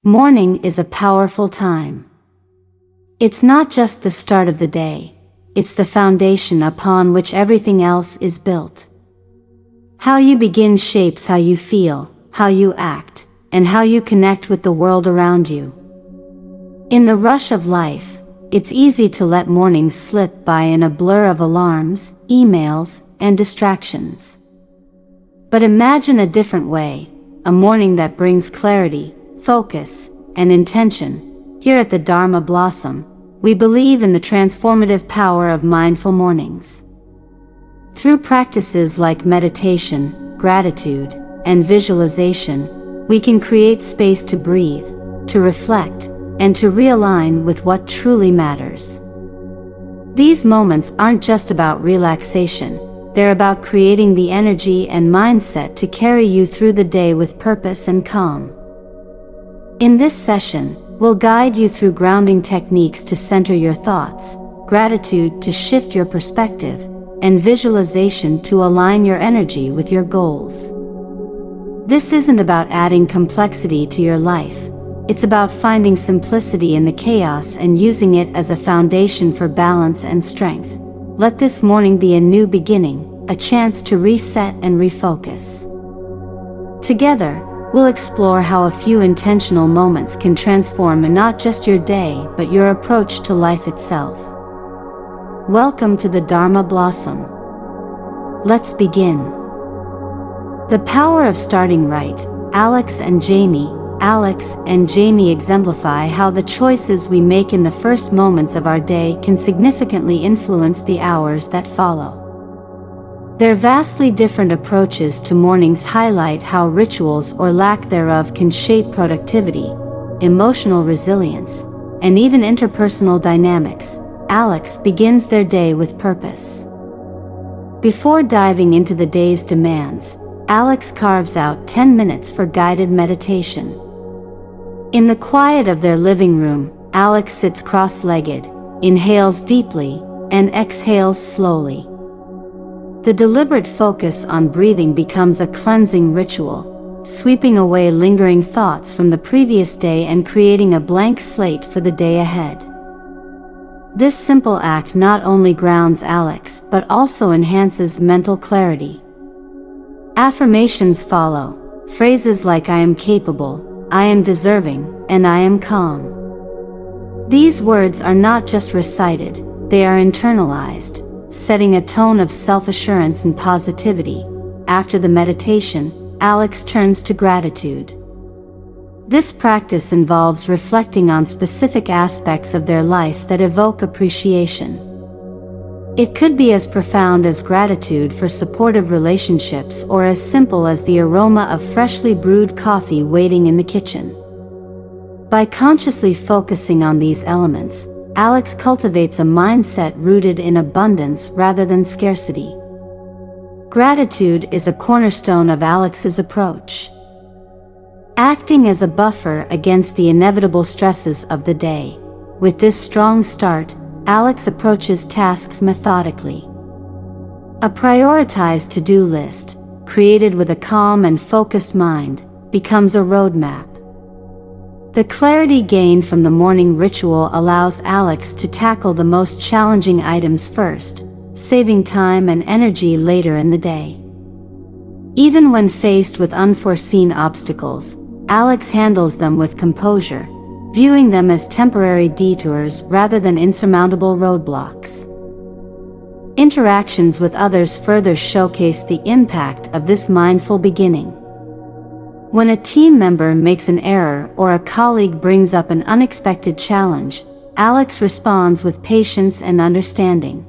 Morning is a powerful time. It's not just the start of the day, it's the foundation upon which everything else is built. How you begin shapes how you feel, how you act, and how you connect with the world around you. In the rush of life, it's easy to let mornings slip by in a blur of alarms, emails, and distractions. But imagine a different way, a morning that brings clarity, focus, and intention. Here at the Dharma Blossom, we believe in the transformative power of mindful mornings. Through practices like meditation, gratitude, and visualization, we can create space to breathe, to reflect, and to realign with what truly matters. These moments aren't just about relaxation, they're about creating the energy and mindset to carry you through the day with purpose and calm. In this session, we'll guide you through grounding techniques to center your thoughts, gratitude to shift your perspective, and visualization to align your energy with your goals. This isn't about adding complexity to your life, it's about finding simplicity in the chaos and using it as a foundation for balance and strength. Let this morning be a new beginning, a chance to reset and refocus. Together, we'll explore how a few intentional moments can transform not just your day but your approach to life itself. Welcome to the Dharma Blossom. Let's begin. The power of starting right. Alex and Jamie exemplify how the choices we make in the first moments of our day can significantly influence the hours that follow. Their vastly different approaches to mornings highlight how rituals or lack thereof can shape productivity, emotional resilience, and even interpersonal dynamics. Alex begins their day with purpose. Before diving into the day's demands, Alex carves out 10 minutes for guided meditation. In the quiet of their living room, Alex sits cross-legged, inhales deeply, and exhales slowly. The deliberate focus on breathing becomes a cleansing ritual, sweeping away lingering thoughts from the previous day and creating a blank slate for the day ahead. This simple act not only grounds Alex but also enhances mental clarity. Affirmations follow, phrases like "I am capable," "I am deserving," and "I am calm." These words are not just recited, they are internalized, setting a tone of self-assurance and positivity. After the meditation, Alex turns to gratitude. This practice involves reflecting on specific aspects of their life that evoke appreciation. It could be as profound as gratitude for supportive relationships or as simple as the aroma of freshly brewed coffee waiting in the kitchen. By consciously focusing on these elements, Alex cultivates a mindset rooted in abundance rather than scarcity. Gratitude is a cornerstone of Alex's approach. Acting as a buffer against the inevitable stresses of the day. With this strong start, Alex approaches tasks methodically. A prioritized to-do list, created with a calm and focused mind, becomes a roadmap. The clarity gained from the morning ritual allows Alex to tackle the most challenging items first, saving time and energy later in the day. Even when faced with unforeseen obstacles, Alex handles them with composure, viewing them as temporary detours rather than insurmountable roadblocks. Interactions with others further showcase the impact of this mindful beginning. When a team member makes an error or a colleague brings up an unexpected challenge, Alex responds with patience and understanding.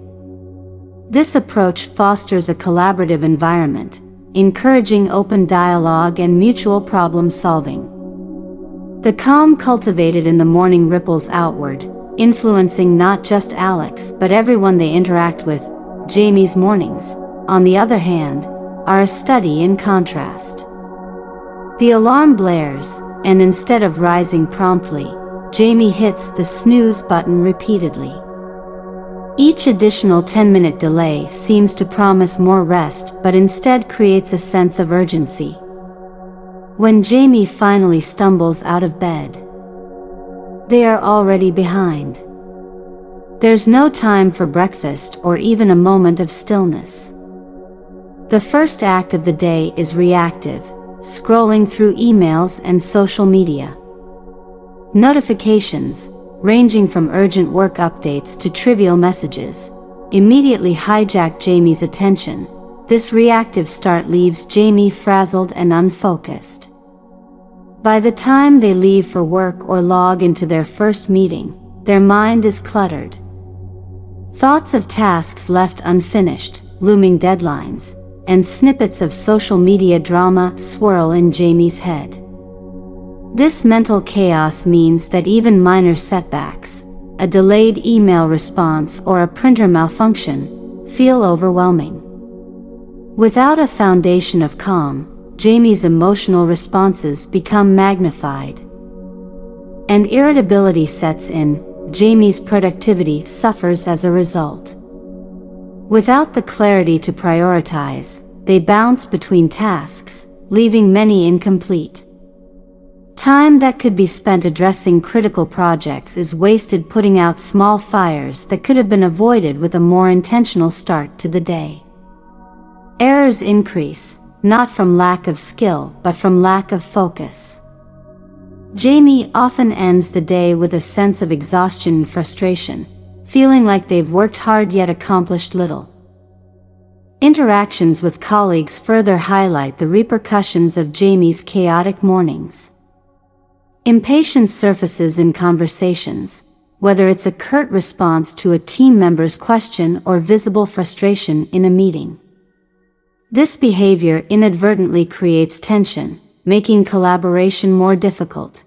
This approach fosters a collaborative environment, encouraging open dialogue and mutual problem solving. The calm cultivated in the morning ripples outward, influencing not just Alex but everyone they interact with. Jamie's mornings, on the other hand, are a study in contrast. The alarm blares, and instead of rising promptly, Jamie hits the snooze button repeatedly. Each additional 10-minute delay seems to promise more rest but instead creates a sense of urgency. When Jamie finally stumbles out of bed, they are already behind. There's no time for breakfast or even a moment of stillness. The first act of the day is reactive, scrolling through emails and social media. Notifications, ranging from urgent work updates to trivial messages, immediately hijack Jamie's attention. This reactive start leaves Jamie frazzled and unfocused. By the time they leave for work or log into their first meeting, their mind is cluttered. Thoughts of tasks left unfinished, looming deadlines, and snippets of social media drama swirl in Jamie's head. This mental chaos means that even minor setbacks, a delayed email response or a printer malfunction, feel overwhelming. Without a foundation of calm, Jamie's emotional responses become magnified. And irritability sets in. Jamie's productivity suffers as a result. Without the clarity to prioritize, they bounce between tasks, leaving many incomplete. Time that could be spent addressing critical projects is wasted putting out small fires that could have been avoided with a more intentional start to the day. Errors increase, not from lack of skill but from lack of focus. Jamie often ends the day with a sense of exhaustion and frustration, feeling like they've worked hard yet accomplished little. Interactions with colleagues further highlight the repercussions of Jamie's chaotic mornings. Impatience surfaces in conversations, whether it's a curt response to a team member's question or visible frustration in a meeting. This behavior inadvertently creates tension, making collaboration more difficult.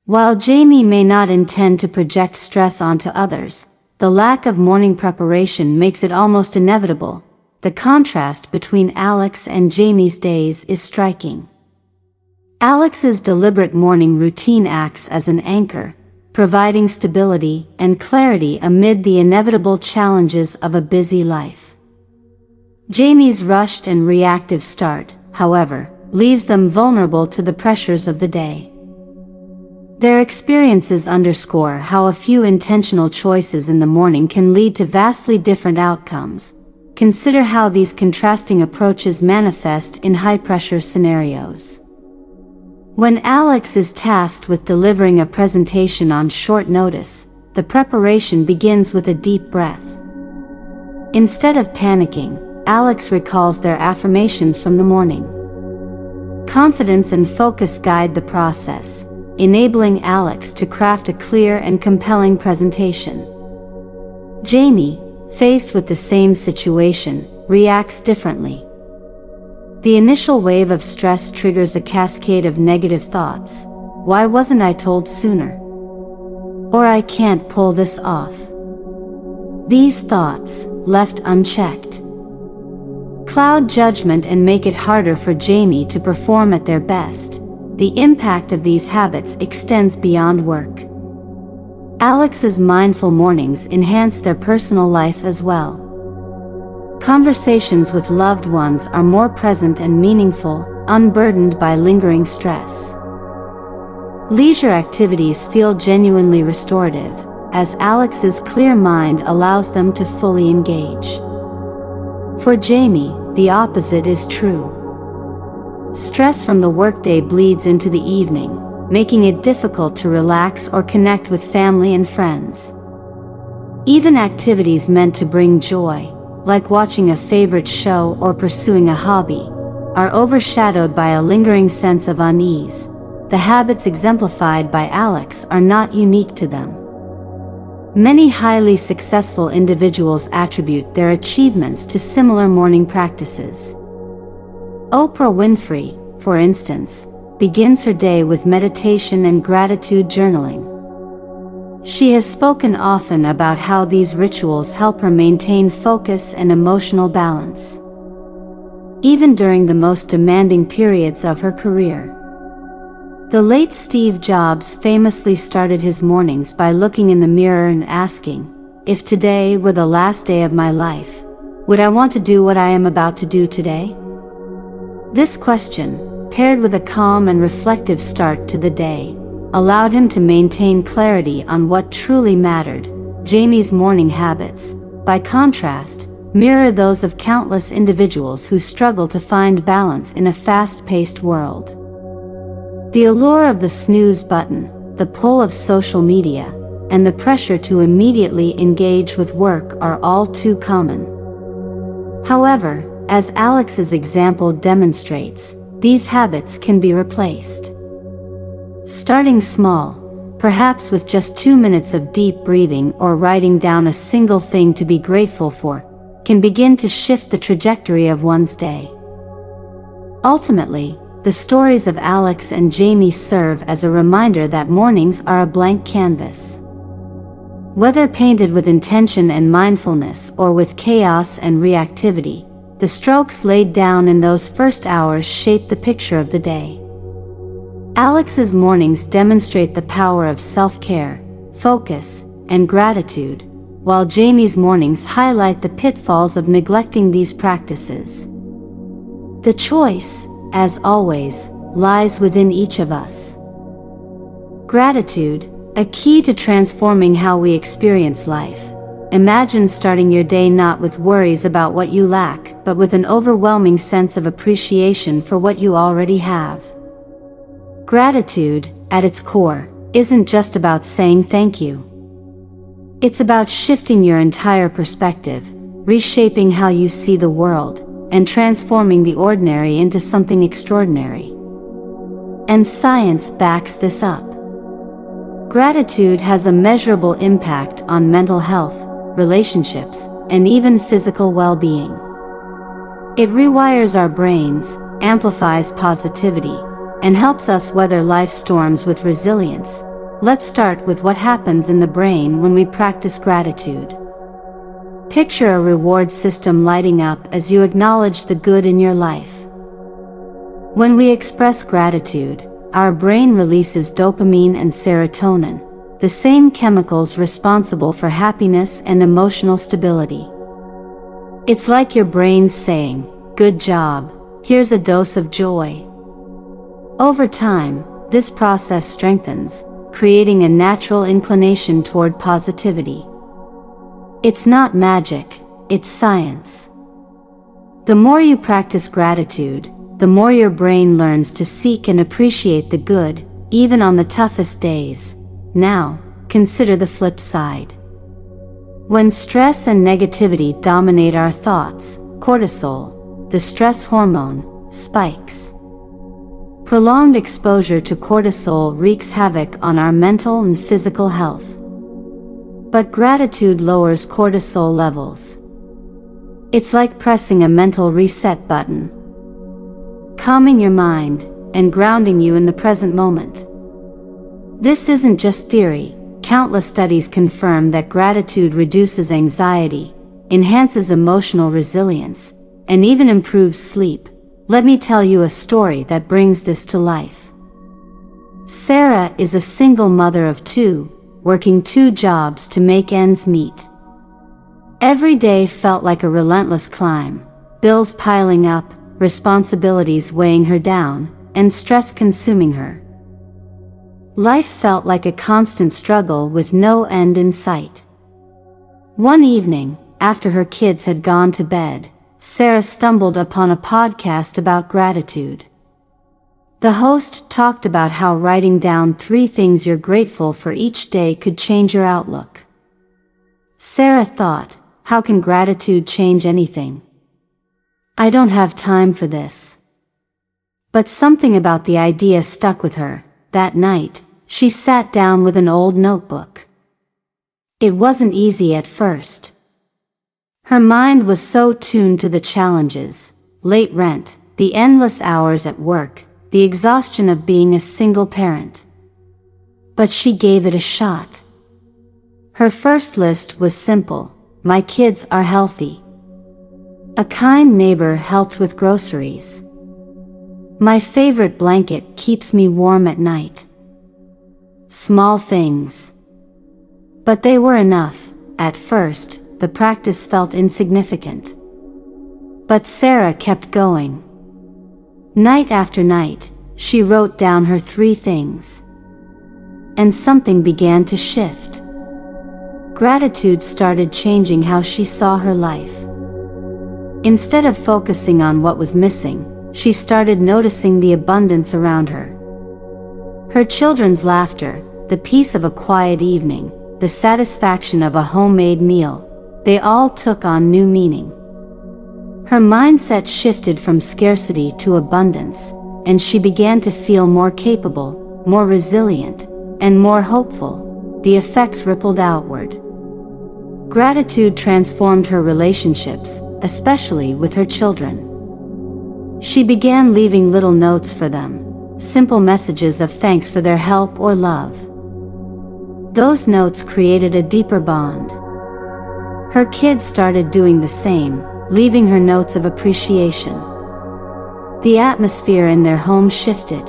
While Jamie may not intend to project stress onto others, the lack of morning preparation makes it almost inevitable. The contrast between Alex and Jamie's days is striking. Alex's deliberate morning routine acts as an anchor, providing stability and clarity amid the inevitable challenges of a busy life. Jamie's rushed and reactive start, however, leaves them vulnerable to the pressures of the day. Their experiences underscore how a few intentional choices in the morning can lead to vastly different outcomes. Consider how these contrasting approaches manifest in high-pressure scenarios. When Alex is tasked with delivering a presentation on short notice, the preparation begins with a deep breath. Instead of panicking, Alex recalls their affirmations from the morning. Confidence and focus guide the process, enabling Alex to craft a clear and compelling presentation. Jamie, faced with the same situation, reacts differently. The initial wave of stress triggers a cascade of negative thoughts. Why wasn't I told sooner? Or I can't pull this off. These thoughts, left unchecked, cloud judgment and make it harder for Jamie to perform at their best. The impact of these habits extends beyond work. Alex's mindful mornings enhance their personal life as well. Conversations with loved ones are more present and meaningful, unburdened by lingering stress. Leisure activities feel genuinely restorative, as Alex's clear mind allows them to fully engage. For Jamie, the opposite is true. Stress from the workday bleeds into the evening, making it difficult to relax or connect with family and friends. Even activities meant to bring joy, like watching a favorite show or pursuing a hobby, are overshadowed by a lingering sense of unease. The habits exemplified by Alex are not unique to them. Many highly successful individuals attribute their achievements to similar morning practices. Oprah Winfrey, for instance, begins her day with meditation and gratitude journaling. She has spoken often about how these rituals help her maintain focus and emotional balance, even during the most demanding periods of her career. The late Steve Jobs famously started his mornings by looking in the mirror and asking, "If today were the last day of my life, would I want to do what I am about to do today?" This question, paired with a calm and reflective start to the day, allowed him to maintain clarity on what truly mattered. Jamie's morning habits, by contrast, mirror those of countless individuals who struggle to find balance in a fast-paced world. The allure of the snooze button, the pull of social media, and the pressure to immediately engage with work are all too common. However, as Alex's example demonstrates, these habits can be replaced. Starting small, perhaps with just 2 minutes of deep breathing or writing down a single thing to be grateful for, can begin to shift the trajectory of one's day. Ultimately, the stories of Alex and Jamie serve as a reminder that mornings are a blank canvas. Whether painted with intention and mindfulness or with chaos and reactivity, the strokes laid down in those first hours shape the picture of the day. Alex's mornings demonstrate the power of self-care, focus, and gratitude, while Jamie's mornings highlight the pitfalls of neglecting these practices. The choice, as always, lies within each of us. Gratitude, a key to transforming how we experience life. Imagine starting your day not with worries about what you lack, but with an overwhelming sense of appreciation for what you already have. Gratitude, at its core, isn't just about saying thank you. It's about shifting your entire perspective, reshaping how you see the world, and transforming the ordinary into something extraordinary. And science backs this up. Gratitude has a measurable impact on mental health, relationships, and even physical well-being. It rewires our brains, amplifies positivity, and helps us weather life's storms with resilience. Let's start with what happens in the brain when we practice gratitude. Picture a reward system lighting up as you acknowledge the good in your life. When we express gratitude, our brain releases dopamine and serotonin, the same chemicals responsible for happiness and emotional stability. It's like your brain saying, "Good job, here's a dose of joy." Over time, this process strengthens, creating a natural inclination toward positivity. It's not magic, it's science. The more you practice gratitude, the more your brain learns to seek and appreciate the good, even on the toughest days. Now, consider the flip side. When stress and negativity dominate our thoughts, cortisol, the stress hormone, spikes. Prolonged exposure to cortisol wreaks havoc on our mental and physical health. But gratitude lowers cortisol levels. It's like pressing a mental reset button, calming your mind and grounding you in the present moment. This isn't just theory. Countless studies confirm that gratitude reduces anxiety, enhances emotional resilience, and even improves sleep. Let me tell you a story that brings this to life. Sarah is a single mother of two, working 2 jobs to make ends meet. Every day felt like a relentless climb, bills piling up, responsibilities weighing her down, and stress consuming her. Life felt like a constant struggle with no end in sight. One evening, after her kids had gone to bed, Sarah stumbled upon a podcast about gratitude. The host talked about how writing down 3 things you're grateful for each day could change your outlook. Sarah thought, how can gratitude change anything? I don't have time for this. But something about the idea stuck with her. That night, she sat down with an old notebook. It wasn't easy at first. Her mind was so tuned to the challenges, late rent, the endless hours at work, the exhaustion of being a single parent. But she gave it a shot. Her first list was simple: my kids are healthy. A kind neighbor helped with groceries. My favorite blanket keeps me warm at night. Small things. But they were enough. At first, the practice felt insignificant. But Sarah kept going. Night after night, she wrote down her 3 things. And something began to shift. Gratitude started changing how she saw her life. Instead of focusing on what was missing, she started noticing the abundance around her. Her children's laughter, the peace of a quiet evening, the satisfaction of a homemade meal, they all took on new meaning. Her mindset shifted from scarcity to abundance, and she began to feel more capable, more resilient, and more hopeful. The effects rippled outward. Gratitude transformed her relationships, especially with her children. She began leaving little notes for them, simple messages of thanks for their help or love. Those notes created a deeper bond. Her kids started doing the same, leaving her notes of appreciation. The atmosphere in their home shifted.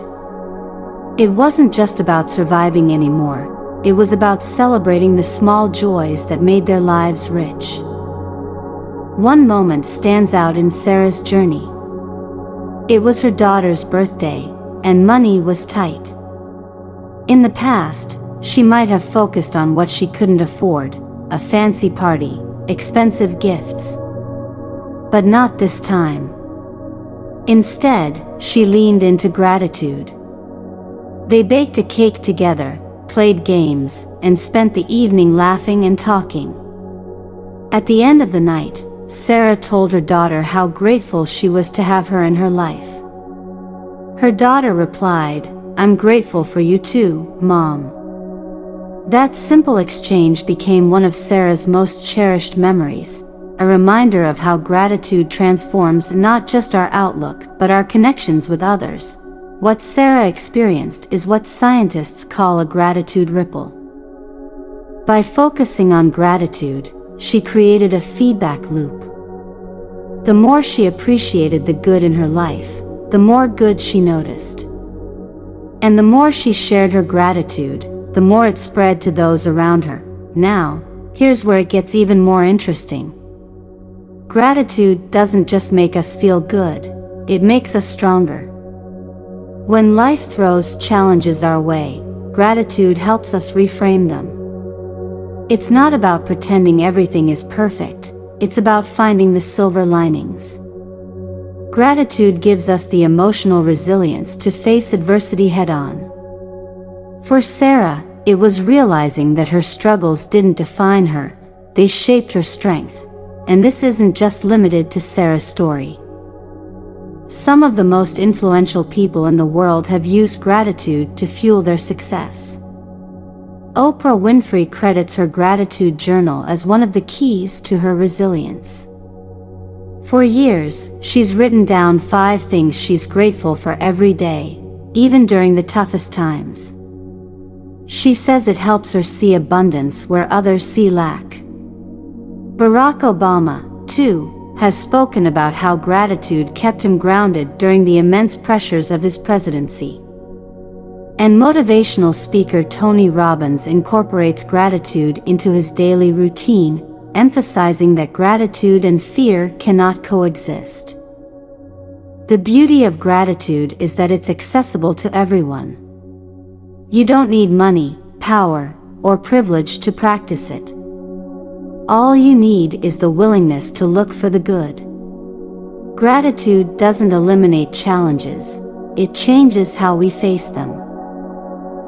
It wasn't just about surviving anymore, it was about celebrating the small joys that made their lives rich. One moment stands out in Sarah's journey. It was her daughter's birthday, and money was tight. In the past, she might have focused on what she couldn't afford, a fancy party, expensive gifts. But not this time. Instead, she leaned into gratitude. They baked a cake together, played games, and spent the evening laughing and talking. At the end of the night, Sarah told her daughter how grateful she was to have her in her life. Her daughter replied, "I'm grateful for you too, Mom." That simple exchange became one of Sarah's most cherished memories, a reminder of how gratitude transforms not just our outlook but our connections with others. What Sarah experienced is what scientists call a gratitude ripple. By focusing on gratitude, she created a feedback loop. The more she appreciated the good in her life, the more good she noticed. And the more she shared her gratitude, the more it spread to those around her. Now, here's where it gets even more interesting. Gratitude doesn't just make us feel good, it makes us stronger. When life throws challenges our way, gratitude helps us reframe them. It's not about pretending everything is perfect, it's about finding the silver linings. Gratitude gives us the emotional resilience to face adversity head-on. For Sarah, it was realizing that her struggles didn't define her, they shaped her strength. And this isn't just limited to Sarah's story. Some of the most influential people in the world have used gratitude to fuel their success. Oprah Winfrey credits her gratitude journal as one of the keys to her resilience. For years, she's written down 5 things she's grateful for every day, even during the toughest times. She says it helps her see abundance where others see lack. Barack Obama, too, has spoken about how gratitude kept him grounded during the immense pressures of his presidency. And motivational speaker Tony Robbins incorporates gratitude into his daily routine, emphasizing that gratitude and fear cannot coexist. The beauty of gratitude is that it's accessible to everyone. You don't need money, power, or privilege to practice it. All you need is the willingness to look for the good. Gratitude doesn't eliminate challenges, it changes how we face them.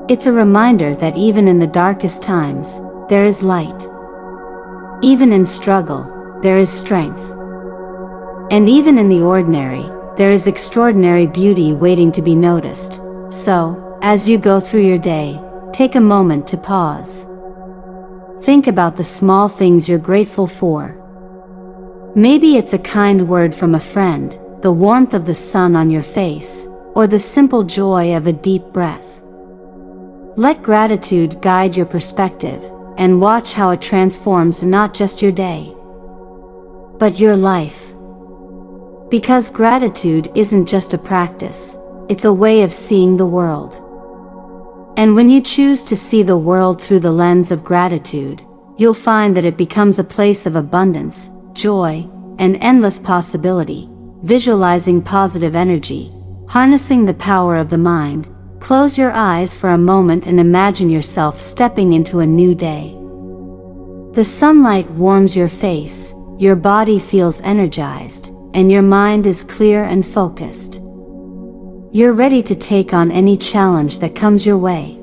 It's a reminder that even in the darkest times, there is light. Even in struggle, there is strength. And even in the ordinary, there is extraordinary beauty waiting to be noticed. So, as you go through your day, take a moment to pause. Think about the small things you're grateful for. Maybe it's a kind word from a friend, the warmth of the sun on your face, or the simple joy of a deep breath. Let gratitude guide your perspective, and watch how it transforms not just your day, but your life. Because gratitude isn't just a practice, it's a way of seeing the world. And when you choose to see the world through the lens of gratitude, you'll find that it becomes a place of abundance, joy, and endless possibility. Visualizing positive energy, Harnessing the power of the mind, close your eyes for a moment and imagine yourself stepping into a new day. The sunlight warms your face, your body feels energized, and your mind is clear and focused. You're ready to take on any challenge that comes your way.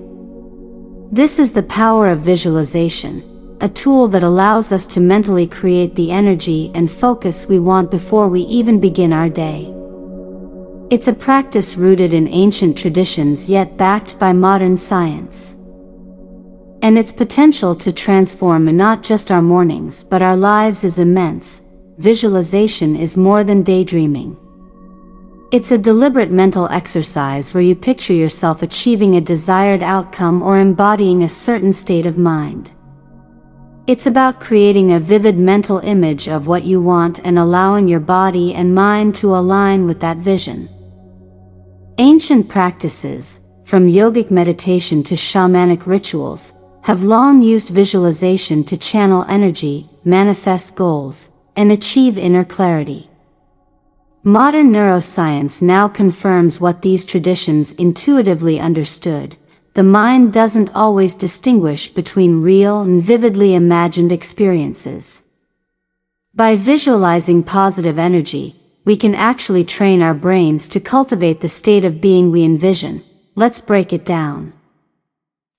This is the power of visualization, a tool that allows us to mentally create the energy and focus we want before we even begin our day. It's a practice rooted in ancient traditions yet backed by modern science. And its potential to transform not just our mornings but our lives is immense. Visualization is more than daydreaming. It's a deliberate mental exercise where you picture yourself achieving a desired outcome or embodying a certain state of mind. It's about creating a vivid mental image of what you want and allowing your body and mind to align with that vision. Ancient practices, from yogic meditation to shamanic rituals, have long used visualization to channel energy, manifest goals, and achieve inner clarity. Modern neuroscience now confirms what these traditions intuitively understood. The mind doesn't always distinguish between real and vividly imagined experiences. By visualizing positive energy, we can actually train our brains to cultivate the state of being we envision. Let's break it down.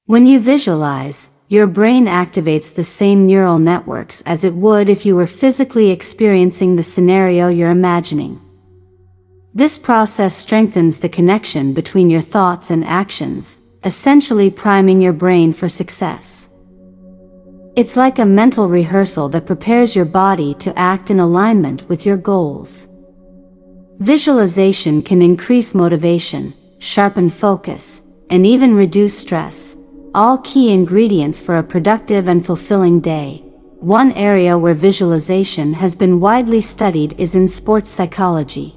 When you visualize, your brain activates the same neural networks as it would if you were physically experiencing the scenario you're imagining. This process strengthens the connection between your thoughts and actions, essentially priming your brain for success. It's like a mental rehearsal that prepares your body to act in alignment with your goals. Visualization can increase motivation, sharpen focus, and even reduce stress, all key ingredients for a productive and fulfilling day. One area where visualization has been widely studied is in sports psychology.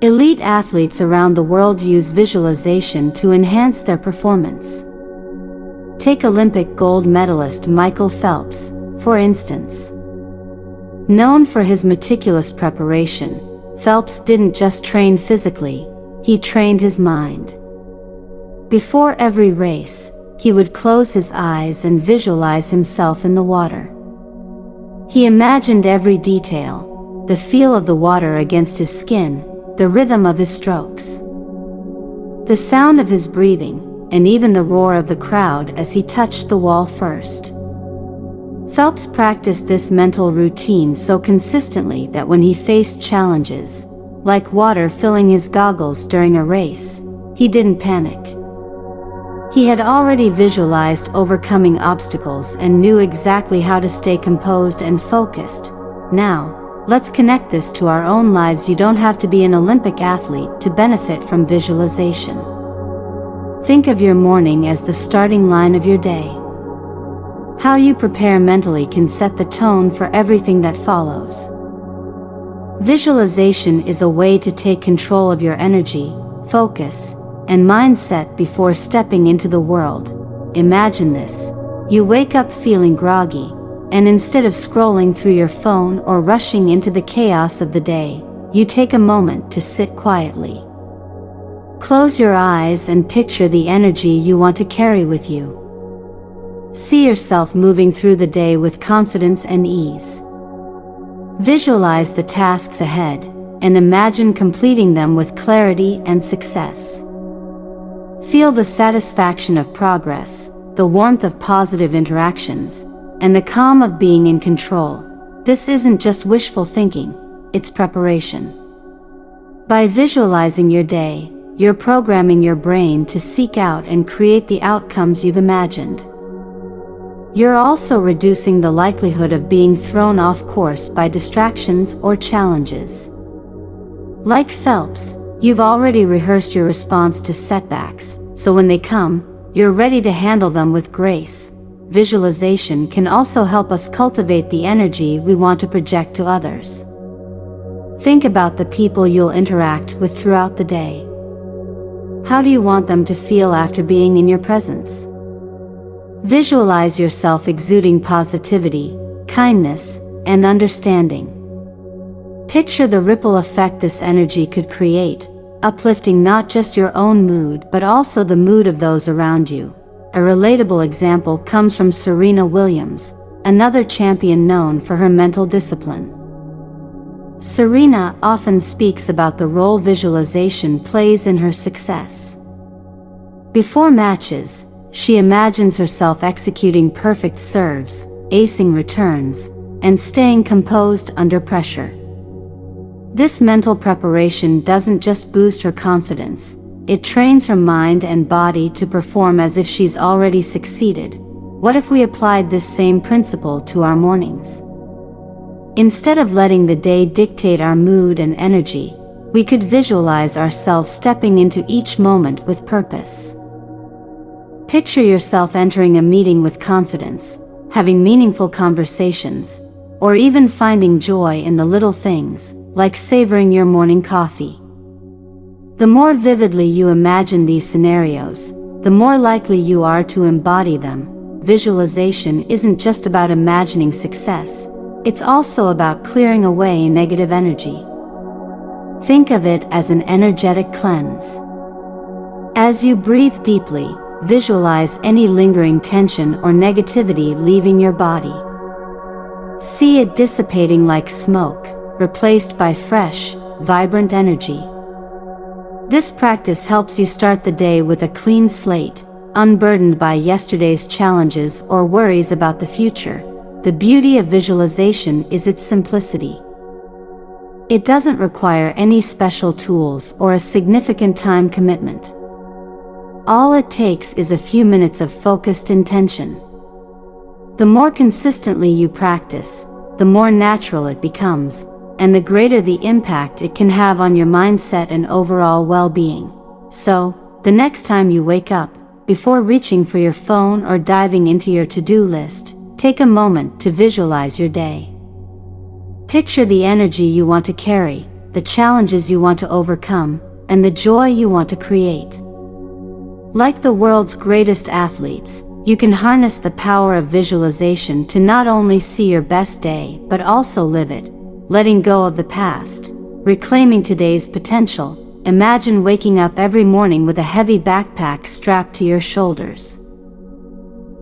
Elite athletes around the world use visualization to enhance their performance. Take Olympic gold medalist Michael Phelps, for instance. Known for his meticulous preparation, Phelps didn't just train physically, he trained his mind. Before every race, he would close his eyes and visualize himself in the water. He imagined every detail, the feel of the water against his skin, the rhythm of his strokes, the sound of his breathing, and even the roar of the crowd as he touched the wall first. Phelps practiced this mental routine so consistently that when he faced challenges, like water filling his goggles during a race, he didn't panic. He had already visualized overcoming obstacles and knew exactly how to stay composed and focused. Now, let's connect this to our own lives. You don't have to be an Olympic athlete to benefit from visualization. Think of your morning as the starting line of your day. How you prepare mentally can set the tone for everything that follows. Visualization is a way to take control of your energy, focus, and mindset before stepping into the world. Imagine this. You wake up feeling groggy, and instead of scrolling through your phone or rushing into the chaos of the day, you take a moment to sit quietly. Close your eyes and picture the energy you want to carry with you. See yourself moving through the day with confidence and ease. Visualize the tasks ahead, and imagine completing them with clarity and success. Feel the satisfaction of progress, the warmth of positive interactions, and the calm of being in control. This isn't just wishful thinking, it's preparation. By visualizing your day, you're programming your brain to seek out and create the outcomes you've imagined. You're also reducing the likelihood of being thrown off course by distractions or challenges. Like Phelps, you've already rehearsed your response to setbacks, so when they come, you're ready to handle them with grace. Visualization can also help us cultivate the energy we want to project to others. Think about the people you'll interact with throughout the day. How do you want them to feel after being in your presence? Visualize yourself exuding positivity, kindness, and understanding. Picture the ripple effect this energy could create, uplifting not just your own mood but also the mood of those around you. A relatable example comes from Serena Williams, another champion known for her mental discipline. Serena often speaks about the role visualization plays in her success. Before matches, she imagines herself executing perfect serves, acing returns, and staying composed under pressure. This mental preparation doesn't just boost her confidence, it trains her mind and body to perform as if she's already succeeded. What if we applied this same principle to our mornings? Instead of letting the day dictate our mood and energy, we could visualize ourselves stepping into each moment with purpose. Picture yourself entering a meeting with confidence, having meaningful conversations, or even finding joy in the little things, like savoring your morning coffee. The more vividly you imagine these scenarios, the more likely you are to embody them. Visualization isn't just about imagining success, it's also about clearing away negative energy. Think of it as an energetic cleanse. As you breathe deeply, visualize any lingering tension or negativity leaving your body. See it dissipating like smoke, replaced by fresh, vibrant energy. This practice helps you start the day with a clean slate, unburdened by yesterday's challenges or worries about the future. The beauty of visualization is its simplicity. It doesn't require any special tools or a significant time commitment. All it takes is a few minutes of focused intention. The more consistently you practice, the more natural it becomes, and the greater the impact it can have on your mindset and overall well-being. So, the next time you wake up, before reaching for your phone or diving into your to-do list, take a moment to visualize your day. Picture the energy you want to carry, the challenges you want to overcome, and the joy you want to create. Like the world's greatest athletes, you can harness the power of visualization to not only see your best day but also live it, letting go of the past, reclaiming today's potential. Imagine waking up every morning with a heavy backpack strapped to your shoulders.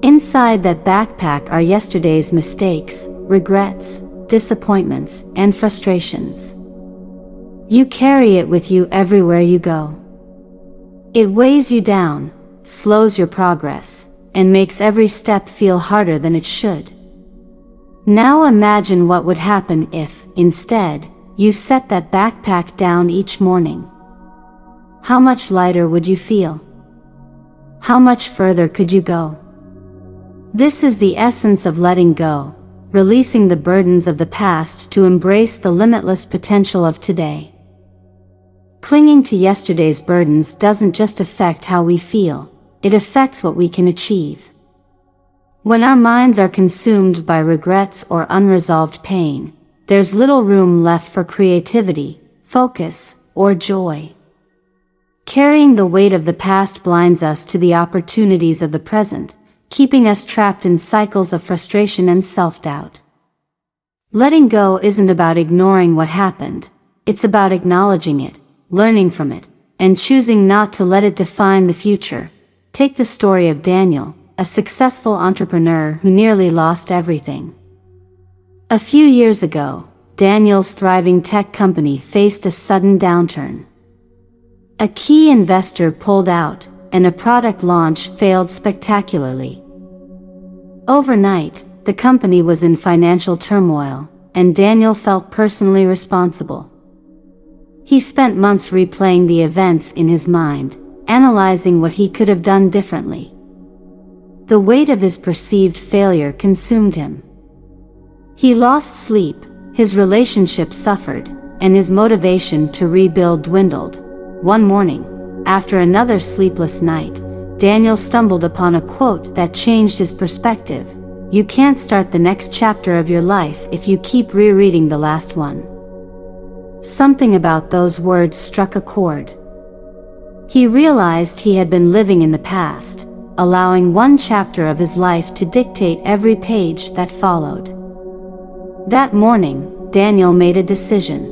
Inside that backpack are yesterday's mistakes, regrets, disappointments, and frustrations. You carry it with you everywhere you go. It weighs you down, slows your progress, and makes every step feel harder than it should. Now imagine what would happen if, instead, you set that backpack down each morning. How much lighter would you feel? How much further could you go? This is the essence of letting go, releasing the burdens of the past to embrace the limitless potential of today. Clinging to yesterday's burdens doesn't just affect how we feel, it affects what we can achieve. When our minds are consumed by regrets or unresolved pain, there's little room left for creativity, focus, or joy. Carrying the weight of the past blinds us to the opportunities of the present, keeping us trapped in cycles of frustration and self-doubt. Letting go isn't about ignoring what happened, it's about acknowledging it, learning from it, and choosing not to let it define the future. Take the story of Daniel, a successful entrepreneur who nearly lost everything. A few years ago, Daniel's thriving tech company faced a sudden downturn. A key investor pulled out, and a product launch failed spectacularly. Overnight, the company was in financial turmoil, and Daniel felt personally responsible. He spent months replaying the events in his mind, analyzing what he could have done differently. The weight of his perceived failure consumed him. He lost sleep, his relationship suffered, and his motivation to rebuild dwindled. One morning, after another sleepless night, Daniel stumbled upon a quote that changed his perspective. You can't start the next chapter of your life if you keep rereading the last one. Something about those words struck a chord. He realized he had been living in the past, allowing one chapter of his life to dictate every page that followed. That morning, Daniel made a decision.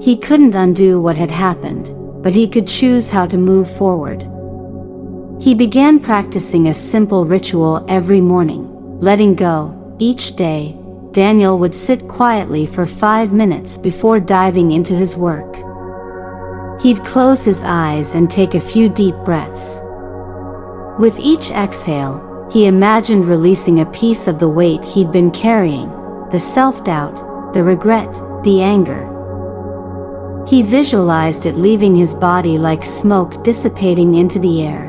He couldn't undo what had happened, but he could choose how to move forward. He began practicing a simple ritual every morning, letting go. Each day, Daniel would sit quietly for 5 minutes before diving into his work. He'd close his eyes and take a few deep breaths. With each exhale, he imagined releasing a piece of the weight he'd been carrying, the self-doubt, the regret, the anger. He visualized it leaving his body like smoke dissipating into the air.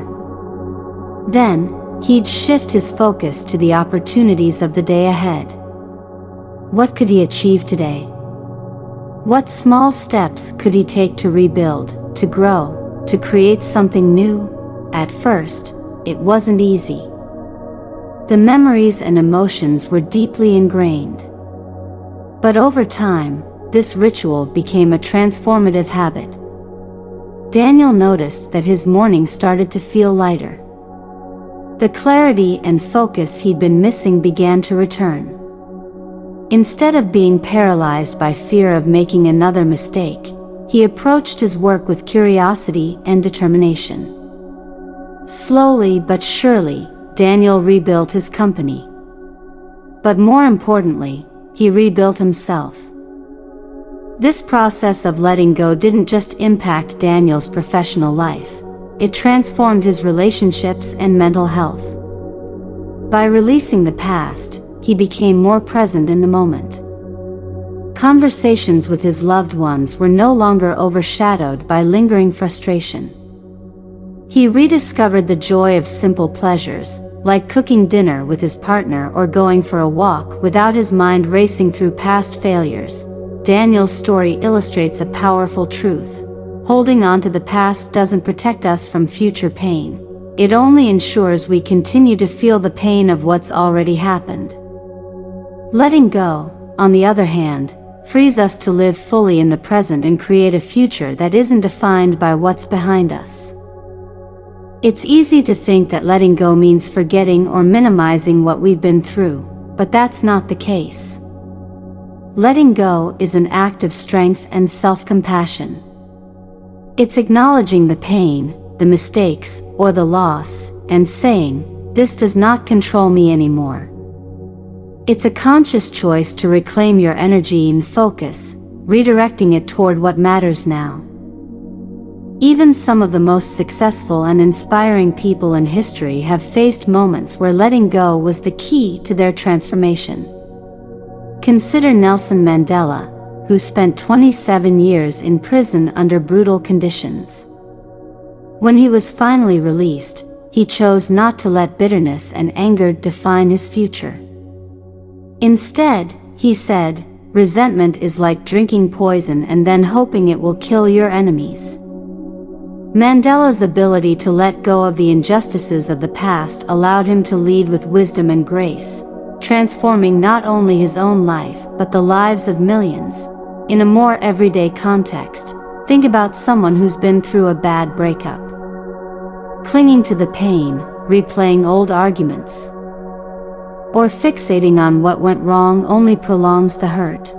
Then, he'd shift his focus to the opportunities of the day ahead. What could he achieve today? What small steps could he take to rebuild, to grow, to create something new? At first, it wasn't easy. The memories and emotions were deeply ingrained. But over time, this ritual became a transformative habit. Daniel noticed that his mornings started to feel lighter. The clarity and focus he'd been missing began to return. Instead of being paralyzed by fear of making another mistake, he approached his work with curiosity and determination. Slowly but surely, Daniel rebuilt his company. But more importantly, he rebuilt himself. This process of letting go didn't just impact Daniel's professional life. It transformed his relationships and mental health. By releasing the past, he became more present in the moment. Conversations with his loved ones were no longer overshadowed by lingering frustration. He rediscovered the joy of simple pleasures, like cooking dinner with his partner or going for a walk without his mind racing through past failures. Daniel's story illustrates a powerful truth. Holding on to the past doesn't protect us from future pain. It only ensures we continue to feel the pain of what's already happened. Letting go, on the other hand, frees us to live fully in the present and create a future that isn't defined by what's behind us. It's easy to think that letting go means forgetting or minimizing what we've been through, but that's not the case. Letting go is an act of strength and self-compassion. It's acknowledging the pain, the mistakes, or the loss, and saying, "This does not control me anymore." It's a conscious choice to reclaim your energy and focus, redirecting it toward what matters now. Even some of the most successful and inspiring people in history have faced moments where letting go was the key to their transformation. Consider Nelson Mandela, who spent 27 years in prison under brutal conditions. When he was finally released, he chose not to let bitterness and anger define his future. Instead, he said, "Resentment is like drinking poison and then hoping it will kill your enemies." Mandela's ability to let go of the injustices of the past allowed him to lead with wisdom and grace, transforming not only his own life but the lives of millions. In a more everyday context, think about someone who's been through a bad breakup. Clinging to the pain, replaying old arguments, or fixating on what went wrong only prolongs the hurt.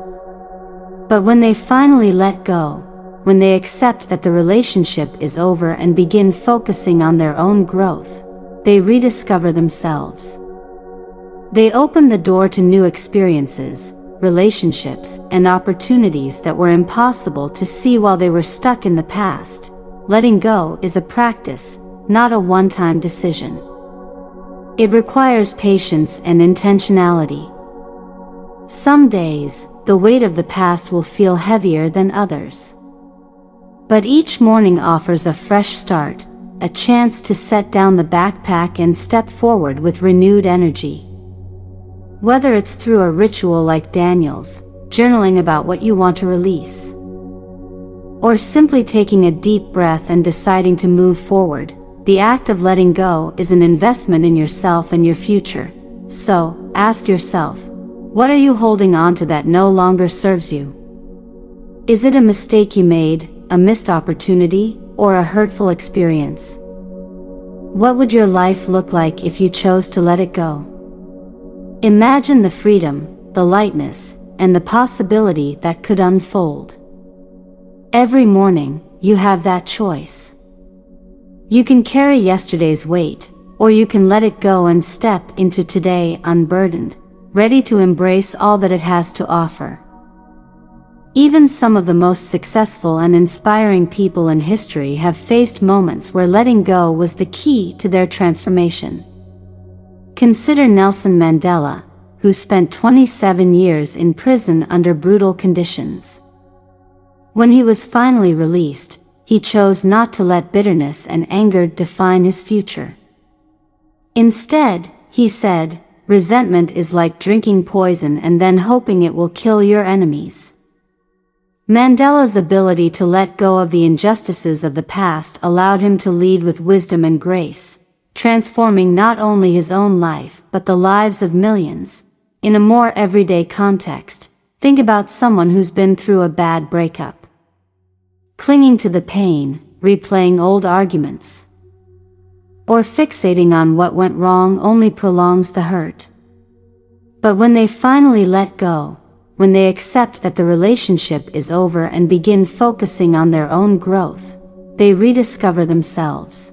But when they finally let go, when they accept that the relationship is over and begin focusing on their own growth, they rediscover themselves. They open the door to new experiences, relationships, and opportunities that were impossible to see while they were stuck in the past. Letting go is a practice, not a one-time decision. It requires patience and intentionality. Some days, the weight of the past will feel heavier than others. But each morning offers a fresh start, a chance to set down the backpack and step forward with renewed energy. Whether it's through a ritual like Daniel's, journaling about what you want to release, or simply taking a deep breath and deciding to move forward, the act of letting go is an investment in yourself and your future. So, ask yourself, what are you holding on to that no longer serves you? Is it a mistake you made, a missed opportunity, or a hurtful experience? What would your life look like if you chose to let it go? Imagine the freedom, the lightness, and the possibility that could unfold. Every morning, you have that choice. You can carry yesterday's weight, or you can let it go and step into today unburdened, ready to embrace all that it has to offer. Even some of the most successful and inspiring people in history have faced moments where letting go was the key to their transformation. Consider Nelson Mandela, who spent 27 years in prison under brutal conditions. When he was finally released, he chose not to let bitterness and anger define his future. Instead, he said, "Resentment is like drinking poison and then hoping it will kill your enemies." Mandela's ability to let go of the injustices of the past allowed him to lead with wisdom and grace, transforming not only his own life but the lives of millions. In a more everyday context, think about someone who's been through a bad breakup. Clinging to the pain, replaying old arguments, or fixating on what went wrong only prolongs the hurt. But when they finally let go, when they accept that the relationship is over and begin focusing on their own growth, they rediscover themselves.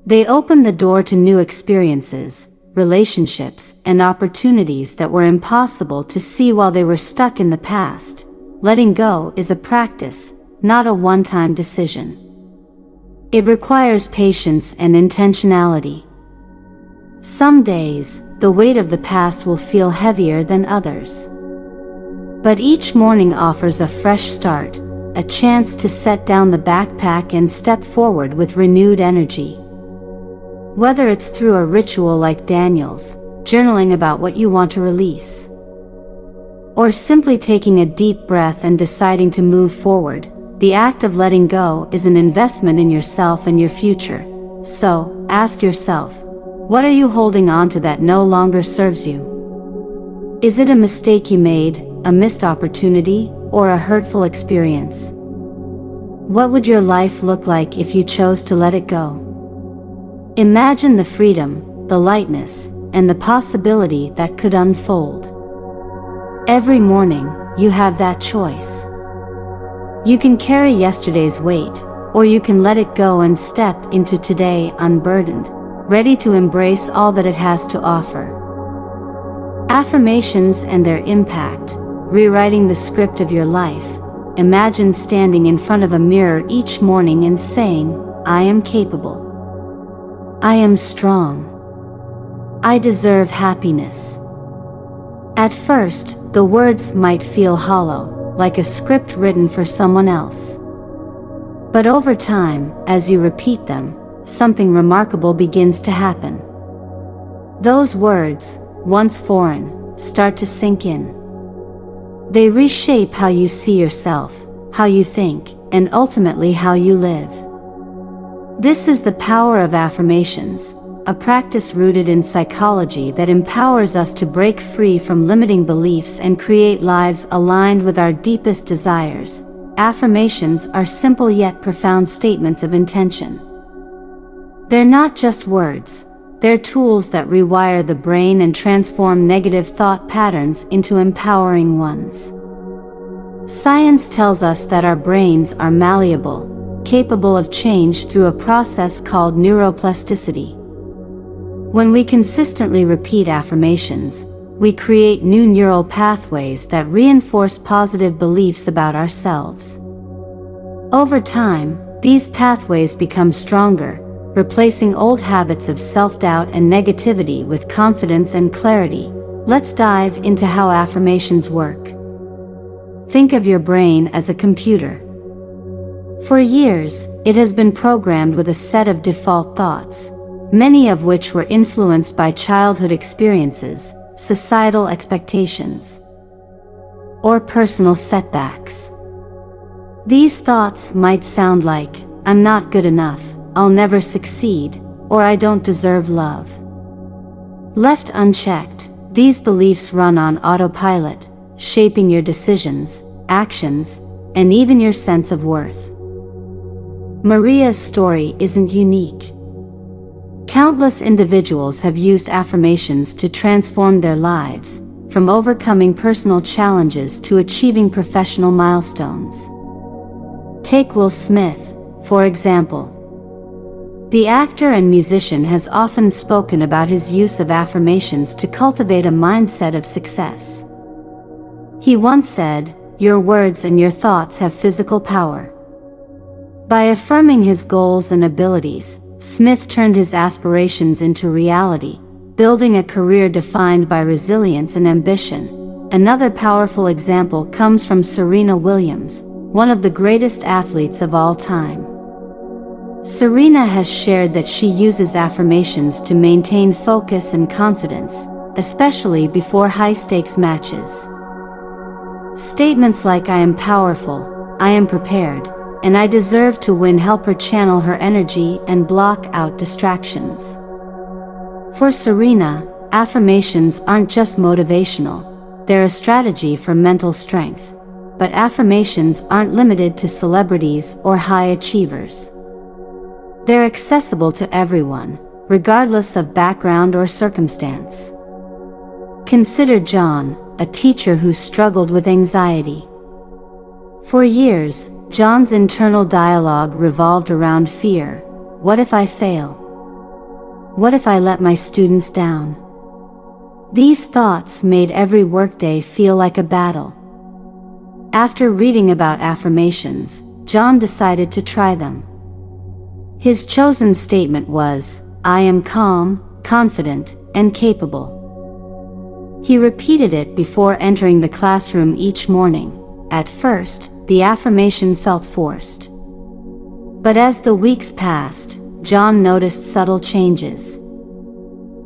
They open the door to new experiences, relationships, and opportunities that were impossible to see while they were stuck in the past. Letting go is a practice, not a one-time decision. It requires patience and intentionality. Some days, the weight of the past will feel heavier than others. But each morning offers a fresh start, a chance to set down the backpack and step forward with renewed energy. Whether it's through a ritual like Daniel's, journaling about what you want to release, or simply taking a deep breath and deciding to move forward, the act of letting go is an investment in yourself and your future. So, ask yourself, what are you holding on to that no longer serves you? Is it a mistake you made, a missed opportunity, or a hurtful experience? What would your life look like if you chose to let it go? Imagine the freedom, the lightness, and the possibility that could unfold. Every morning, you have that choice. You can carry yesterday's weight, or you can let it go and step into today unburdened, ready to embrace all that it has to offer. Affirmations and their impact. Rewriting the script of your life. Imagine standing in front of a mirror each morning and saying, "I am capable. I am strong. I deserve happiness." At first, the words might feel hollow, like a script written for someone else. But over time, as you repeat them, something remarkable begins to happen. Those words, once foreign, start to sink in. They reshape how you see yourself, how you think, and ultimately how you live. This is the power of affirmations, a practice rooted in psychology that empowers us to break free from limiting beliefs and create lives aligned with our deepest desires. Affirmations are simple yet profound statements of intention. They're not just words. They're tools that rewire the brain and transform negative thought patterns into empowering ones. Science tells us that our brains are malleable, capable of change through a process called neuroplasticity. When we consistently repeat affirmations, we create new neural pathways that reinforce positive beliefs about ourselves. Over time, these pathways become stronger, replacing old habits of self-doubt and negativity with confidence and clarity. Let's dive into how affirmations work. Think of your brain as a computer. For years, it has been programmed with a set of default thoughts, many of which were influenced by childhood experiences, societal expectations, or personal setbacks. These thoughts might sound like, "I'm not good enough, I'll never succeed," or "I don't deserve love." Left unchecked, these beliefs run on autopilot, shaping your decisions, actions, and even your sense of worth. Maria's story isn't unique. Countless individuals have used affirmations to transform their lives, from overcoming personal challenges to achieving professional milestones. Take Will Smith, for example. The actor and musician has often spoken about his use of affirmations to cultivate a mindset of success. He once said, "Your words and your thoughts have physical power." By affirming his goals and abilities, Smith turned his aspirations into reality, building a career defined by resilience and ambition. Another powerful example comes from Serena Williams, one of the greatest athletes of all time. Serena has shared that she uses affirmations to maintain focus and confidence, especially before high-stakes matches. Statements like "I am powerful," "I am prepared," and "I deserve to win" help her channel her energy and block out distractions. For Serena, affirmations aren't just motivational, they're a strategy for mental strength. But affirmations aren't limited to celebrities or high achievers. They're accessible to everyone, regardless of background or circumstance. Consider John, a teacher who struggled with anxiety. For years, John's internal dialogue revolved around fear. What if I fail? What if I let my students down? These thoughts made every workday feel like a battle. After reading about affirmations, John decided to try them. His chosen statement was, "I am calm, confident, and capable." He repeated it before entering the classroom each morning. At first, the affirmation felt forced. But as the weeks passed, John noticed subtle changes.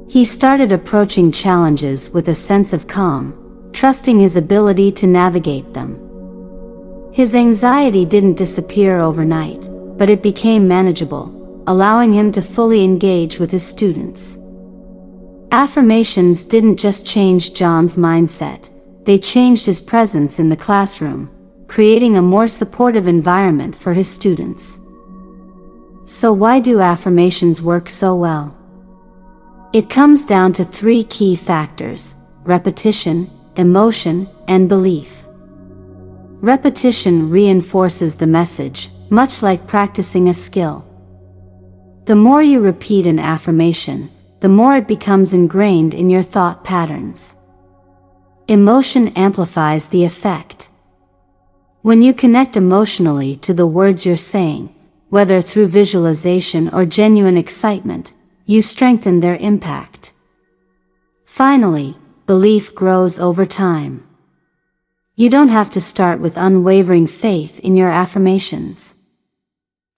He started approaching challenges with a sense of calm, trusting his ability to navigate them. His anxiety didn't disappear overnight, but it became manageable, allowing him to fully engage with his students. Affirmations didn't just change John's mindset, they changed his presence in the classroom, creating a more supportive environment for his students. So why do affirmations work so well? It comes down to three key factors: repetition, emotion, and belief. Repetition reinforces the message, much like practicing a skill. The more you repeat an affirmation, the more it becomes ingrained in your thought patterns. Emotion amplifies the effect. When you connect emotionally to the words you're saying, whether through visualization or genuine excitement, you strengthen their impact. Finally, belief grows over time. You don't have to start with unwavering faith in your affirmations.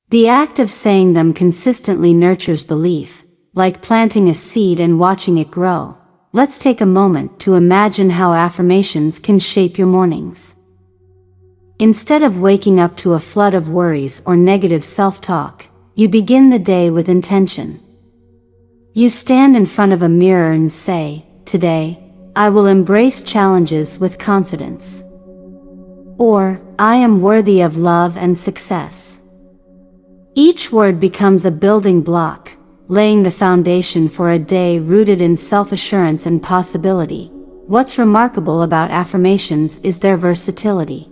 The act of saying them consistently nurtures belief, like planting a seed and watching it grow. Let's take a moment to imagine how affirmations can shape your mornings. Instead of waking up to a flood of worries or negative self-talk, you begin the day with intention. You stand in front of a mirror and say, "Today, I will embrace challenges with confidence." Or, "I am worthy of love and success." Each word becomes a building block, laying the foundation for a day rooted in self-assurance and possibility. What's remarkable about affirmations is their versatility.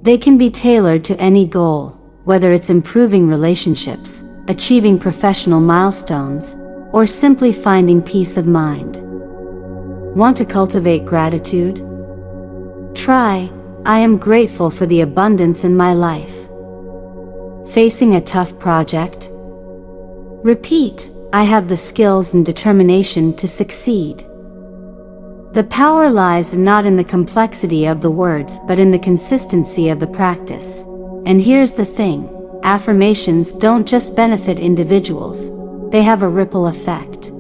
They can be tailored to any goal, whether it's improving relationships, achieving professional milestones, or simply finding peace of mind. Want to cultivate gratitude? Try, "I am grateful for the abundance in my life." Facing a tough project? Repeat, "I have the skills and determination to succeed." The power lies not in the complexity of the words but in the consistency of the practice. And here's the thing, affirmations don't just benefit individuals, they have a ripple effect.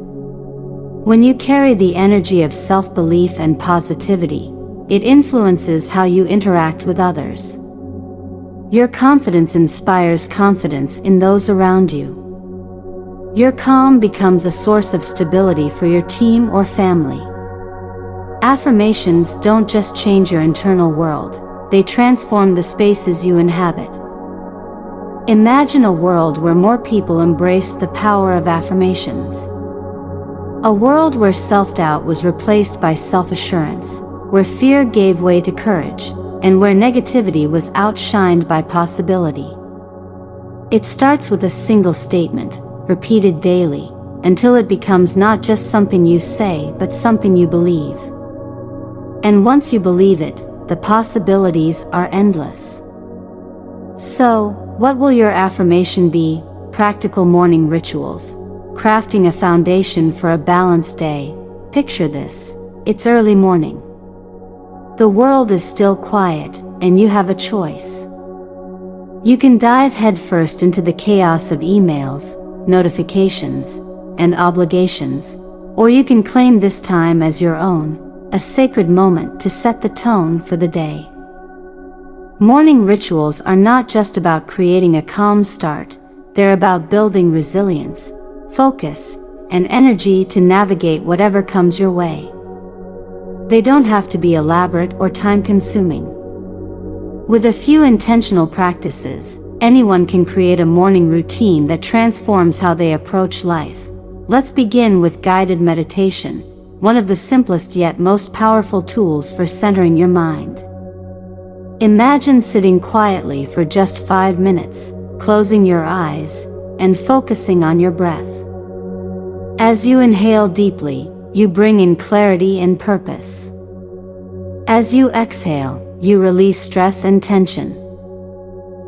When you carry the energy of self-belief and positivity, it influences how you interact with others. Your confidence inspires confidence in those around you. Your calm becomes a source of stability for your team or family. Affirmations don't just change your internal world, they transform the spaces you inhabit. Imagine a world where more people embraced the power of affirmations. A world where self-doubt was replaced by self-assurance, where fear gave way to courage, and where negativity was outshined by possibility. It starts with a single statement, repeated daily, until it becomes not just something you say but something you believe. And once you believe it, the possibilities are endless. So, what will your affirmation be? Practical morning rituals. Crafting a foundation for a balanced day. Picture this. It's early morning. The world is still quiet, and you have a choice. You can dive headfirst into the chaos of emails, notifications, and obligations, or you can claim this time as your own, a sacred moment to set the tone for the day. Morning rituals are not just about creating a calm start, they're about building resilience, focus, and energy to navigate whatever comes your way. They don't have to be elaborate or time-consuming. With a few intentional practices, anyone can create a morning routine that transforms how they approach life. Let's begin with guided meditation, one of the simplest yet most powerful tools for centering your mind. Imagine sitting quietly for just 5 minutes, closing your eyes, and focusing on your breath. As you inhale deeply, you bring in clarity and purpose. As you exhale, you release stress and tension.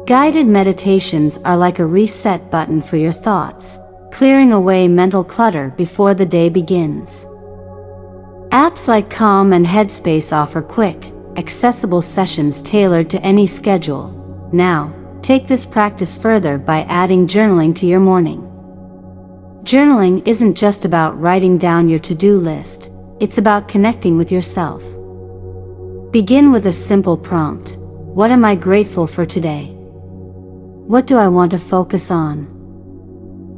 Guided meditations are like a reset button for your thoughts, clearing away mental clutter before the day begins. Apps like Calm and Headspace offer quick, accessible sessions tailored to any schedule. Now, take this practice further by adding journaling to your morning. Journaling isn't just about writing down your to-do list, it's about connecting with yourself. Begin with a simple prompt. What am I grateful for today? What do I want to focus on?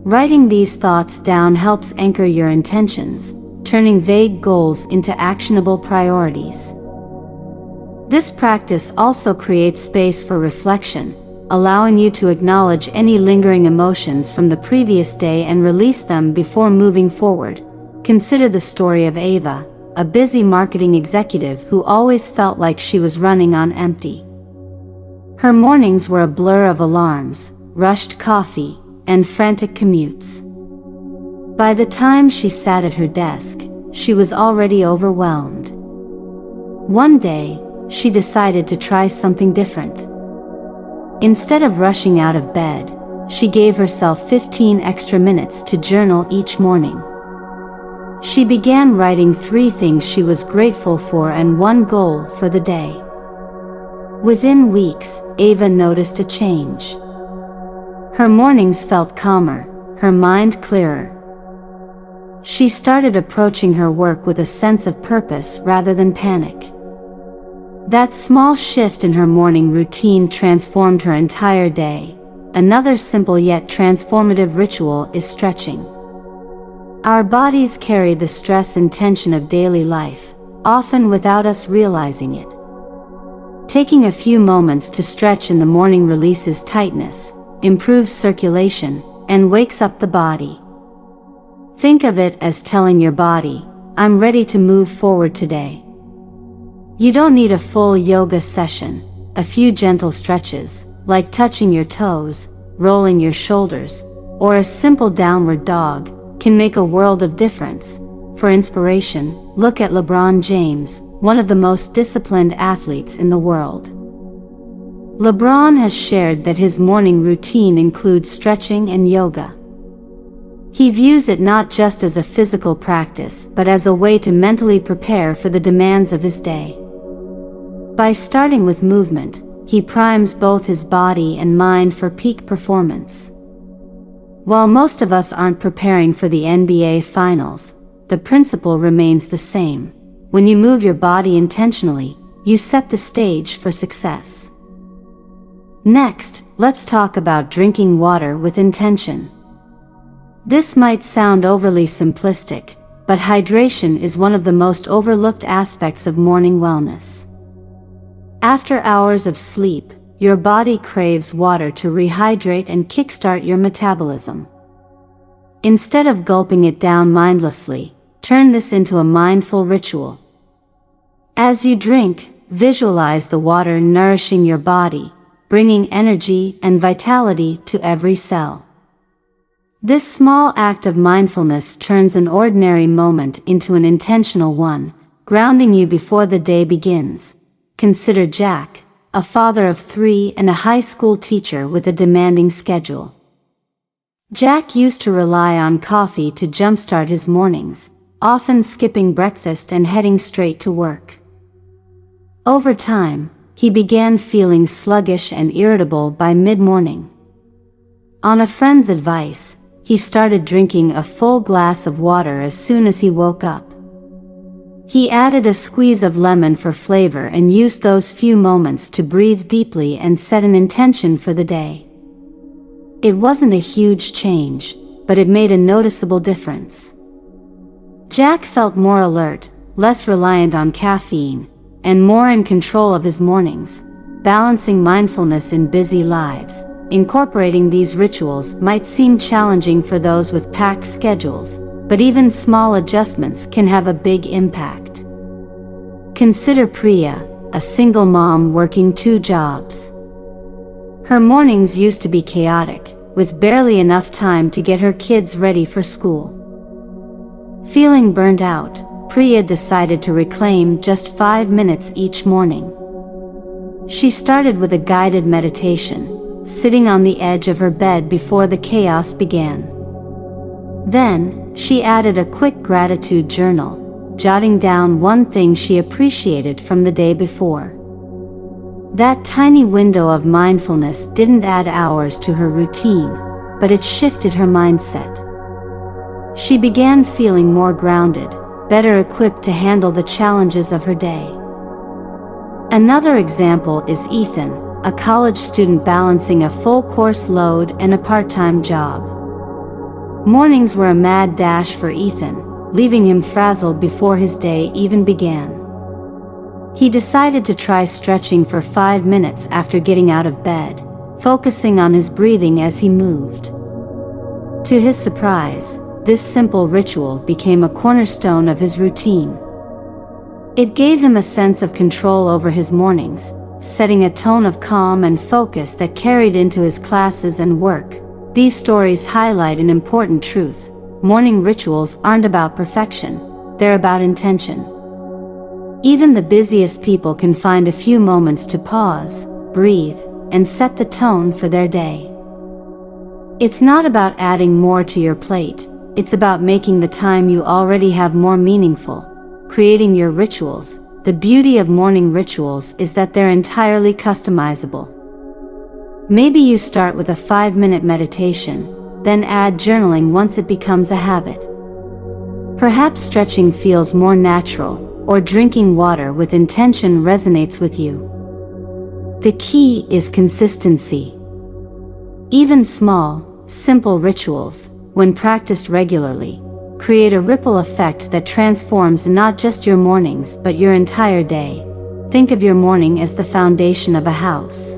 Writing these thoughts down helps anchor your intentions, turning vague goals into actionable priorities. This practice also creates space for reflection, allowing you to acknowledge any lingering emotions from the previous day and release them before moving forward. Consider the story of Ava, a busy marketing executive who always felt like she was running on empty. Her mornings were a blur of alarms, rushed coffee, and frantic commutes. By the time she sat at her desk, she was already overwhelmed. One day, she decided to try something different. Instead of rushing out of bed, she gave herself 15 extra minutes to journal each morning. She began writing 3 things she was grateful for and 1 goal for the day. Within weeks, Ava noticed a change. Her mornings felt calmer, her mind clearer. She started approaching her work with a sense of purpose rather than panic. That small shift in her morning routine transformed her entire day. Another simple yet transformative ritual is stretching. Our bodies carry the stress and tension of daily life, often without us realizing it. Taking a few moments to stretch in the morning releases tightness, improves circulation, and wakes up the body. Think of it as telling your body, I'm ready to move forward today. You don't need a full yoga session. A few gentle stretches, like touching your toes, rolling your shoulders, or a simple downward dog, can make a world of difference. For inspiration, look at LeBron James, one of the most disciplined athletes in the world. LeBron has shared that his morning routine includes stretching and yoga. He views it not just as a physical practice but as a way to mentally prepare for the demands of his day. By starting with movement, he primes both his body and mind for peak performance. While most of us aren't preparing for the NBA Finals, the principle remains the same. When you move your body intentionally, you set the stage for success. Next, let's talk about drinking water with intention. This might sound overly simplistic, but hydration is one of the most overlooked aspects of morning wellness. After hours of sleep, your body craves water to rehydrate and kickstart your metabolism. Instead of gulping it down mindlessly, turn this into a mindful ritual. As you drink, visualize the water nourishing your body, bringing energy and vitality to every cell. This small act of mindfulness turns an ordinary moment into an intentional one, grounding you before the day begins. Consider Jack, a father of 3 and a high school teacher with a demanding schedule. Jack used to rely on coffee to jumpstart his mornings, often skipping breakfast and heading straight to work. Over time, he began feeling sluggish and irritable by mid-morning. On a friend's advice, he started drinking a full glass of water as soon as he woke up. He added a squeeze of lemon for flavor and used those few moments to breathe deeply and set an intention for the day. It wasn't a huge change, but it made a noticeable difference. Jack felt more alert, less reliant on caffeine, and more in control of his mornings, balancing mindfulness in busy lives. Incorporating these rituals might seem challenging for those with packed schedules, but even small adjustments can have a big impact. Consider Priya, a single mom working 2 jobs. Her mornings used to be chaotic, with barely enough time to get her kids ready for school. Feeling burnt out, Priya decided to reclaim just 5 minutes each morning. She started with a guided meditation, sitting on the edge of her bed before the chaos began. Then, she added a quick gratitude journal, jotting down one thing she appreciated from the day before. That tiny window of mindfulness didn't add hours to her routine, but it shifted her mindset. She began feeling more grounded, better equipped to handle the challenges of her day. Another example is Ethan, a college student balancing a full course load and a part-time job. Mornings were a mad dash for Ethan, leaving him frazzled before his day even began. He decided to try stretching for 5 minutes after getting out of bed, focusing on his breathing as he moved. To his surprise, this simple ritual became a cornerstone of his routine. It gave him a sense of control over his mornings, setting a tone of calm and focus that carried into his classes and work. These stories highlight an important truth: morning rituals aren't about perfection, they're about intention. Even the busiest people can find a few moments to pause, breathe, and set the tone for their day. It's not about adding more to your plate, it's about making the time you already have more meaningful, creating your rituals. The beauty of morning rituals is that they're entirely customizable. Maybe you start with a 5-minute meditation, then add journaling once it becomes a habit. Perhaps stretching feels more natural, or drinking water with intention resonates with you. The key is consistency. Even small, simple rituals, when practiced regularly, create a ripple effect that transforms not just your mornings but your entire day. Think of your morning as the foundation of a house.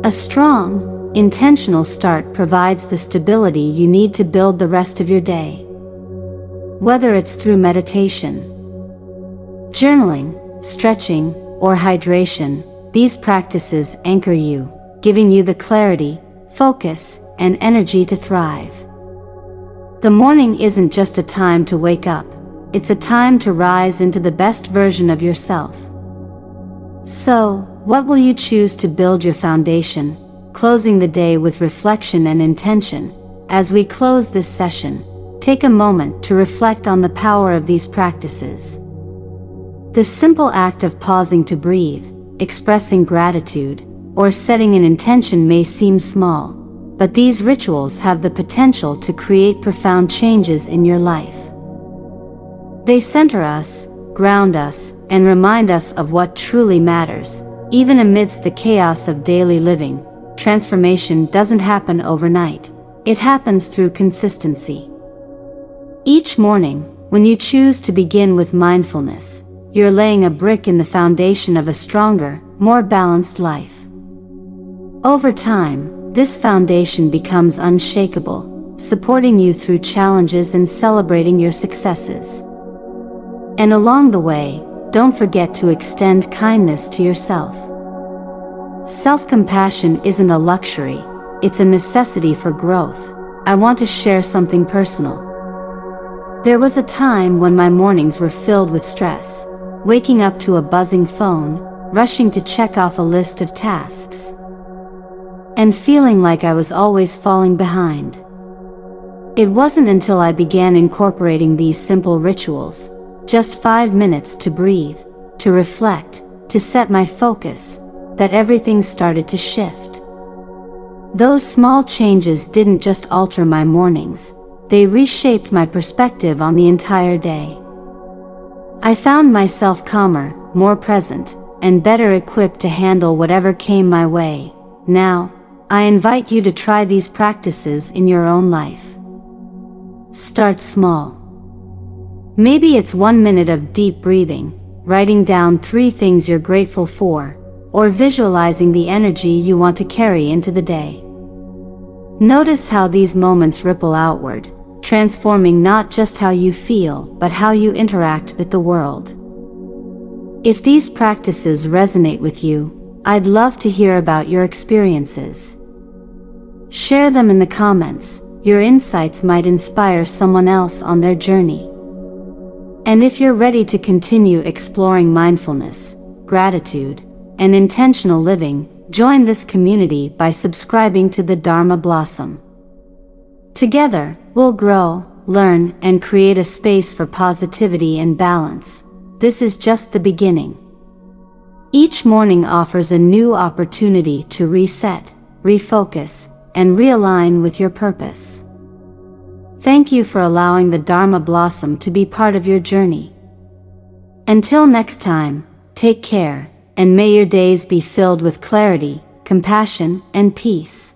A strong, intentional start provides the stability you need to build the rest of your day. Whether it's through meditation, journaling, stretching, or hydration, these practices anchor you, giving you the clarity, focus, and energy to thrive. The morning isn't just a time to wake up, it's a time to rise into the best version of yourself. So, what will you choose to build your foundation, closing the day with reflection and intention? As we close this session, take a moment to reflect on the power of these practices. The simple act of pausing to breathe, expressing gratitude, or setting an intention may seem small, but these rituals have the potential to create profound changes in your life. They center us, ground us, and remind us of what truly matters. Even amidst the chaos of daily living, transformation doesn't happen overnight. It happens through consistency. Each morning, when you choose to begin with mindfulness, you're laying a brick in the foundation of a stronger, more balanced life. Over time, this foundation becomes unshakable, supporting you through challenges and celebrating your successes. And along the way, don't forget to extend kindness to yourself. Self-compassion isn't a luxury, it's a necessity for growth. I want to share something personal. There was a time when my mornings were filled with stress, waking up to a buzzing phone, rushing to check off a list of tasks, and feeling like I was always falling behind. It wasn't until I began incorporating these simple rituals, just 5 minutes to breathe, to reflect, to set my focus, that everything started to shift. Those small changes didn't just alter my mornings, they reshaped my perspective on the entire day. I found myself calmer, more present, and better equipped to handle whatever came my way. Now, I invite you to try these practices in your own life. Start small. Maybe it's 1 minute of deep breathing, writing down 3 things you're grateful for, or visualizing the energy you want to carry into the day. Notice how these moments ripple outward, transforming not just how you feel, but how you interact with the world. If these practices resonate with you, I'd love to hear about your experiences. Share them in the comments. Your insights might inspire someone else on their journey. And if you're ready to continue exploring mindfulness, gratitude, and intentional living, join this community by subscribing to the Dharma Blossom. Together, we'll grow, learn, and create a space for positivity and balance. This is just the beginning. Each morning offers a new opportunity to reset, refocus, and realign with your purpose. Thank you for allowing the Dharma Blossom to be part of your journey. Until next time, take care, and may your days be filled with clarity, compassion, and peace.